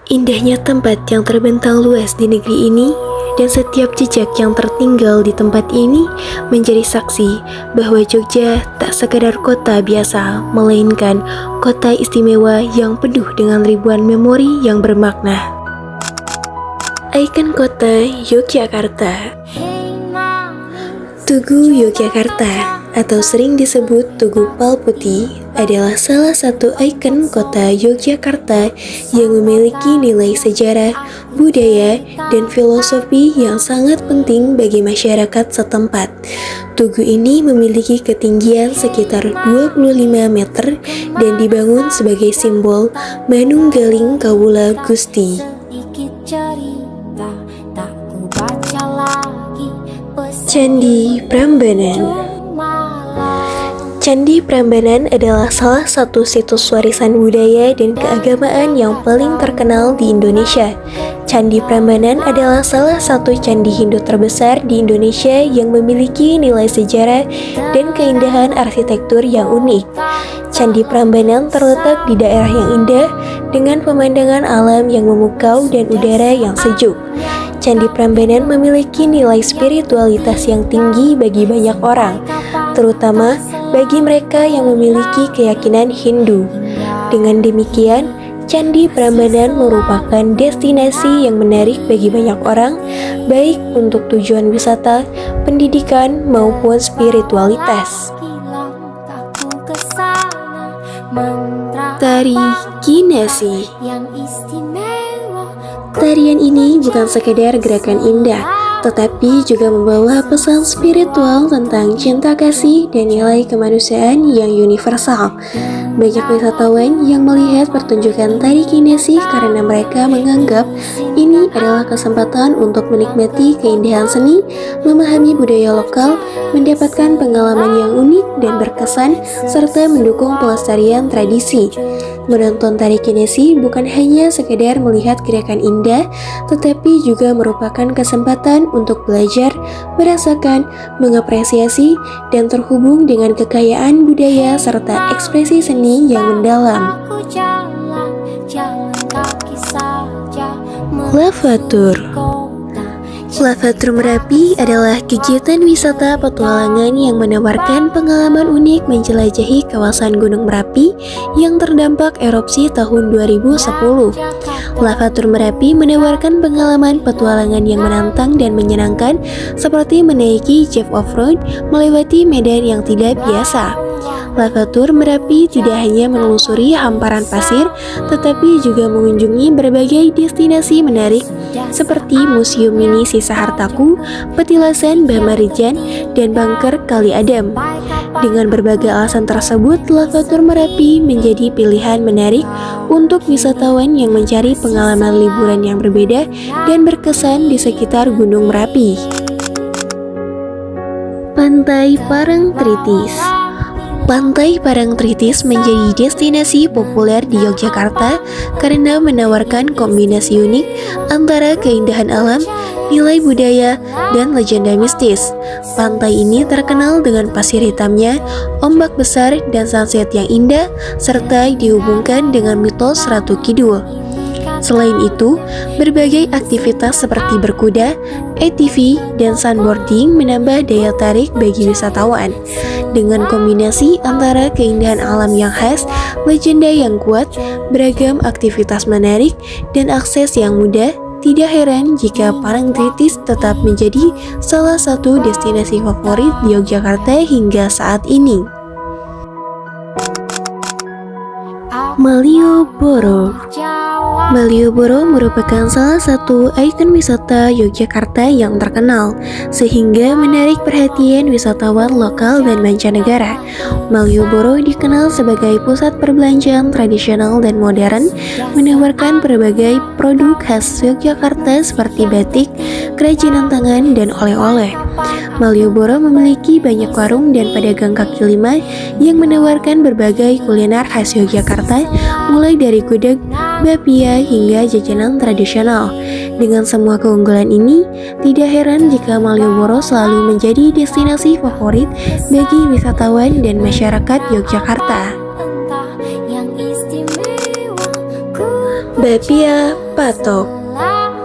Indahnya tempat yang terbentang luas di negeri ini, dan setiap jejak yang tertinggal di tempat ini menjadi saksi bahwa Jogja tak sekadar kota biasa, melainkan kota istimewa yang penuh dengan ribuan memori yang bermakna. Ikon kota Yogyakarta. Tugu Yogyakarta, atau sering disebut Tugu Pal Putih, adalah salah satu ikon kota Yogyakarta yang memiliki nilai sejarah, budaya, dan filosofi yang sangat penting bagi masyarakat setempat. Tugu ini memiliki ketinggian sekitar 25 meter dan dibangun sebagai simbol Manunggaling Kawula Gusti. Candi Prambanan. Candi Prambanan adalah salah satu situs warisan budaya dan keagamaan yang paling terkenal di Indonesia. Candi Prambanan adalah salah satu candi Hindu terbesar di Indonesia yang memiliki nilai sejarah dan keindahan arsitektur yang unik. Candi Prambanan terletak di daerah yang indah dengan pemandangan alam yang memukau dan udara yang sejuk. Candi Prambanan memiliki nilai spiritualitas yang tinggi bagi banyak orang, terutama bagi mereka yang memiliki keyakinan Hindu. Dengan demikian, Candi Prambanan merupakan destinasi yang menarik bagi banyak orang, baik untuk tujuan wisata, pendidikan, maupun spiritualitas. Tari Kinesi. Tarian ini bukan sekedar gerakan indah, tetapi juga membawa pesan spiritual tentang cinta kasih dan nilai kemanusiaan yang universal. Banyak wisatawan yang melihat pertunjukan tari kinesi karena mereka menganggap ini adalah kesempatan untuk menikmati keindahan seni, memahami budaya lokal, mendapatkan pengalaman yang unik dan berkesan, serta mendukung pelestarian tradisi. Menonton tari kinesi bukan hanya sekedar melihat gerakan indah, tetapi juga merupakan kesempatan untuk belajar, merasakan, mengapresiasi, dan terhubung dengan kekayaan budaya serta ekspresi seni yang mendalam. Lavatur. Lavatur Merapi adalah kegiatan wisata petualangan yang menawarkan pengalaman unik menjelajahi kawasan Gunung Merapi yang terdampak erupsi tahun 2010. Lavatur Merapi menawarkan pengalaman petualangan yang menantang dan menyenangkan, seperti menaiki jeep off-road melewati medan yang tidak biasa. Lavatur Merapi tidak hanya menelusuri hamparan pasir, tetapi juga mengunjungi berbagai destinasi menarik seperti Museum Mini Sisa Hartaku, Petilasan Bamarijan, dan Bunker Kali Adam. Dengan berbagai alasan tersebut, Lavatur Merapi menjadi pilihan menarik untuk wisatawan yang mencari pengalaman liburan yang berbeda dan berkesan di sekitar Gunung Merapi. Pantai Parangtritis. Pantai Parangtritis menjadi destinasi populer di Yogyakarta karena menawarkan kombinasi unik antara keindahan alam, nilai budaya, dan legenda mistis. Pantai ini terkenal dengan pasir hitamnya, ombak besar, dan sunset yang indah, serta dihubungkan dengan mitos Ratu Kidul. Selain itu, berbagai aktivitas seperti berkuda, ATV, dan sunboarding menambah daya tarik bagi wisatawan. Dengan kombinasi antara keindahan alam yang khas, legenda yang kuat, beragam aktivitas menarik, dan akses yang mudah, tidak heran jika Parangtritis tetap menjadi salah satu destinasi favorit di Yogyakarta hingga saat ini. Malioboro. Malioboro merupakan salah satu ikon wisata Yogyakarta yang terkenal, sehingga menarik perhatian wisatawan lokal dan mancanegara. Malioboro dikenal sebagai pusat perbelanjaan tradisional dan modern, menawarkan berbagai produk khas Yogyakarta seperti batik, kerajinan tangan, dan oleh-oleh. Malioboro memiliki banyak warung dan pedagang kaki lima yang menawarkan berbagai kuliner khas Yogyakarta, mulai dari gudeg, bapia, hingga jajanan tradisional. Dengan semua keunggulan ini, tidak heran jika Malioboro selalu menjadi destinasi favorit bagi wisatawan dan masyarakat Yogyakarta. Bapia Patok.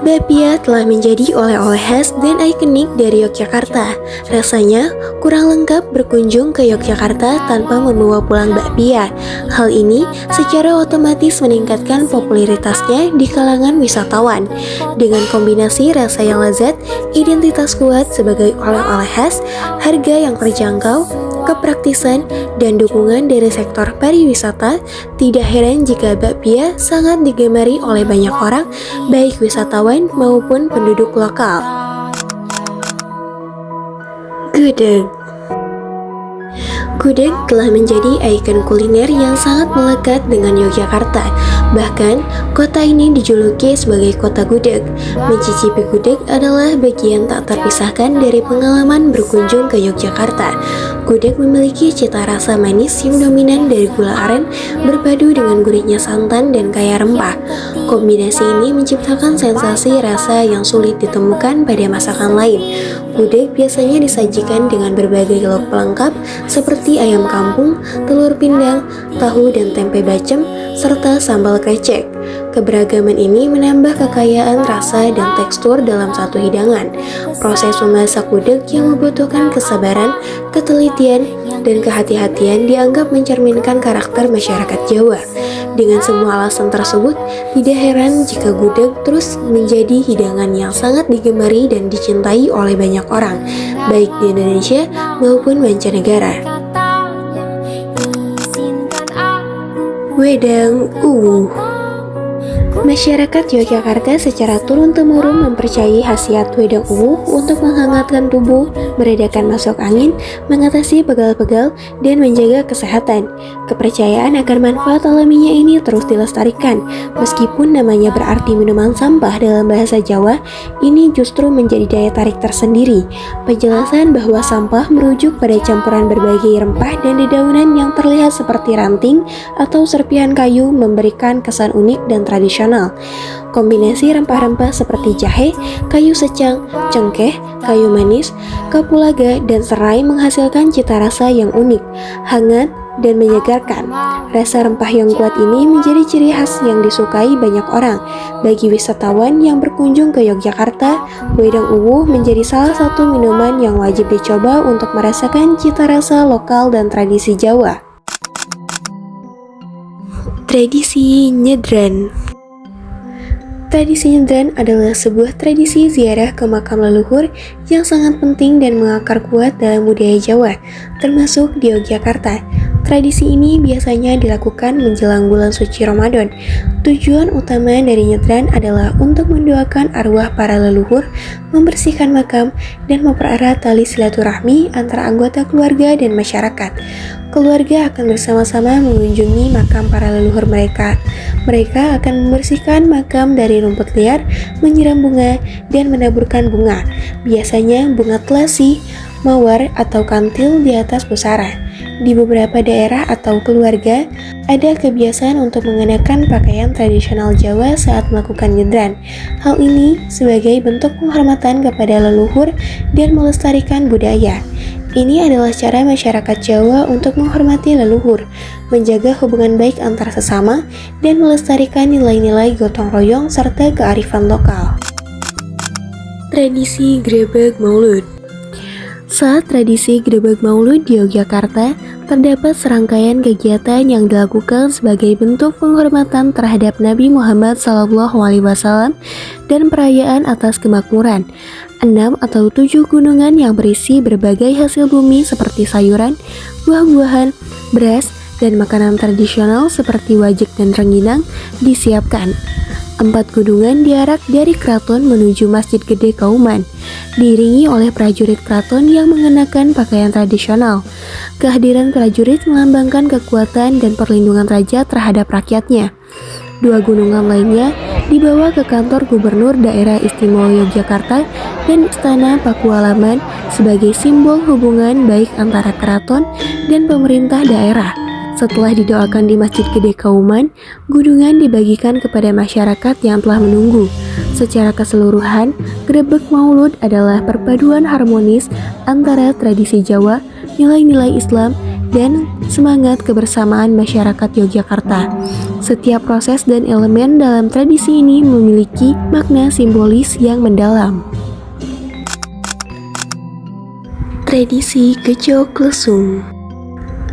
Bapia telah menjadi oleh-oleh khas dan ikonik dari Yogyakarta. Rasanya kurang lengkap berkunjung ke Yogyakarta tanpa membawa pulang bakpia. Hal ini secara otomatis meningkatkan popularitasnya di kalangan wisatawan. Dengan kombinasi rasa yang lezat, identitas kuat sebagai oleh-oleh khas, harga yang terjangkau, kepraktisan, dan dukungan dari sektor pariwisata, tidak heran jika bakpia sangat digemari oleh banyak orang, baik wisatawan maupun penduduk lokal. Gudeg. Gudeg telah menjadi ikon kuliner yang sangat melekat dengan Yogyakarta. Bahkan, kota ini dijuluki sebagai kota gudeg. Mencicipi gudeg adalah bagian tak terpisahkan dari pengalaman berkunjung ke Yogyakarta. Gudeg memiliki cita rasa manis yang dominan dari gula aren berpadu dengan gurihnya santan dan kaya rempah. Kombinasi ini menciptakan sensasi rasa yang sulit ditemukan pada masakan lain. Gudeg biasanya disajikan dengan berbagai lauk pelengkap seperti ayam kampung, telur pindang, tahu dan tempe bacem, serta sambal krecek. Keberagaman ini menambah kekayaan rasa dan tekstur dalam satu hidangan. Proses memasak gudeg yang membutuhkan kesabaran, ketelitian, dan kehati-hatian dianggap mencerminkan karakter masyarakat Jawa. Dengan semua alasan tersebut, tidak heran jika gudeg terus menjadi hidangan yang sangat digemari dan dicintai oleh banyak orang, baik di Indonesia maupun mancanegara. Wedang Uwuh. Masyarakat Yogyakarta secara turun-temurun mempercayai khasiat wedang uwuh untuk menghangatkan tubuh, meredakan masuk angin, mengatasi pegal-pegal, dan menjaga kesehatan. Kepercayaan akan manfaat alaminya ini terus dilestarikan. Meskipun namanya berarti minuman sampah dalam bahasa Jawa, ini justru menjadi daya tarik tersendiri. Penjelasan bahwa sampah merujuk pada campuran berbagai rempah dan dedaunan yang terlihat seperti ranting atau serpihan kayu memberikan kesan unik dan tradisional. Kombinasi rempah-rempah seperti jahe, kayu secang, cengkeh, kayu manis, kapulaga, dan serai menghasilkan cita rasa yang unik, hangat, dan menyegarkan. Rasa rempah yang kuat ini menjadi ciri khas yang disukai banyak orang. Bagi wisatawan yang berkunjung ke Yogyakarta, wedang uwuh menjadi salah satu minuman yang wajib dicoba untuk merasakan cita rasa lokal dan tradisi Jawa. Tradisi Nyedran. Tradisi nyedran adalah sebuah tradisi ziarah ke makam leluhur yang sangat penting dan mengakar kuat dalam budaya Jawa, termasuk di Yogyakarta. Tradisi ini biasanya dilakukan menjelang bulan suci Ramadan. Tujuan utama dari nyedran adalah untuk mendoakan arwah para leluhur, membersihkan makam, dan mempererat tali silaturahmi antara anggota keluarga dan masyarakat. Keluarga akan bersama-sama mengunjungi makam para leluhur mereka. Mereka akan membersihkan makam dari rumput liar, menyiram bunga, dan menaburkan bunga. Biasanya bunga telasi, mawar, atau kantil di atas pusara. Di beberapa daerah atau keluarga, ada kebiasaan untuk mengenakan pakaian tradisional Jawa saat melakukan nyedran. Hal ini sebagai bentuk penghormatan kepada leluhur dan melestarikan budaya. Ini adalah cara masyarakat Jawa untuk menghormati leluhur, menjaga hubungan baik antar sesama, dan melestarikan nilai-nilai gotong royong serta kearifan lokal. Tradisi Grebeg Maulud. Saat tradisi Grebeg Maulud di Yogyakarta, terdapat serangkaian kegiatan yang dilakukan sebagai bentuk penghormatan terhadap Nabi Muhammad SAW dan perayaan atas kemakmuran. 6 atau 7 gunungan yang berisi berbagai hasil bumi seperti sayuran, buah-buahan, beras, dan makanan tradisional seperti wajik dan rengginang disiapkan. 4 gunungan diarak dari keraton menuju Masjid Gede Kauman, diiringi oleh prajurit keraton yang mengenakan pakaian tradisional. Kehadiran prajurit melambangkan kekuatan dan perlindungan raja terhadap rakyatnya. 2 gunungan lainnya dibawa ke kantor gubernur daerah istimewa Yogyakarta dan Istana Pakualaman sebagai simbol hubungan baik antara keraton dan pemerintah daerah. Setelah didoakan di Masjid Gede Kauman, gunungan dibagikan kepada masyarakat yang telah menunggu. Secara keseluruhan, Grebeg Maulud adalah perpaduan harmonis antara tradisi Jawa, nilai-nilai Islam, dan semangat kebersamaan masyarakat Yogyakarta. Setiap proses dan elemen dalam tradisi ini memiliki makna simbolis yang mendalam. Tradisi Gejok Lesung.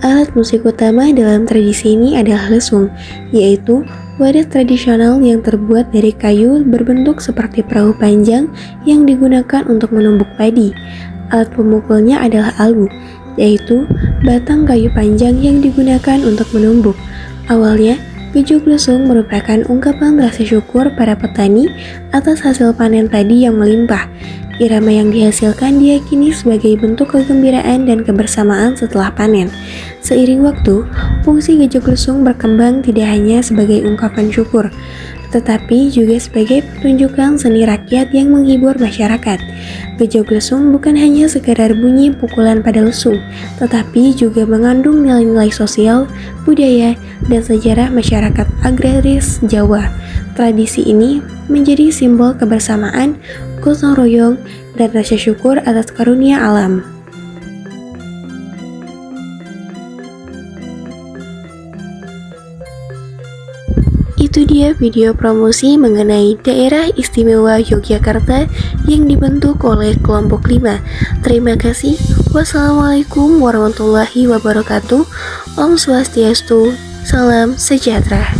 Alat musik utama dalam tradisi ini adalah lesung, yaitu wadah tradisional yang terbuat dari kayu berbentuk seperti perahu panjang yang digunakan untuk menumbuk padi. Alat pemukulnya adalah alu, yaitu batang kayu panjang yang digunakan untuk menumbuk. Awalnya, gejok lesung merupakan ungkapan rasa syukur para petani atas hasil panen padi yang melimpah. Irama yang dihasilkan diyakini sebagai bentuk kegembiraan dan kebersamaan setelah panen. Seiring waktu, fungsi gejok lesung berkembang tidak hanya sebagai ungkapan syukur, tetapi juga sebagai pertunjukan seni rakyat yang menghibur masyarakat. Gejok lesung bukan hanya sekadar bunyi pukulan pada lesung, tetapi juga mengandung nilai-nilai sosial, budaya, dan sejarah masyarakat agraris Jawa. Tradisi ini menjadi simbol kebersamaan, gotong royong, dan rasa syukur atas karunia alam. Itu dia video promosi mengenai Daerah Istimewa Yogyakarta yang dibentuk oleh kelompok 5. Terima kasih. Wassalamualaikum warahmatullahi wabarakatuh. Om Swastiastu. Salam sejahtera.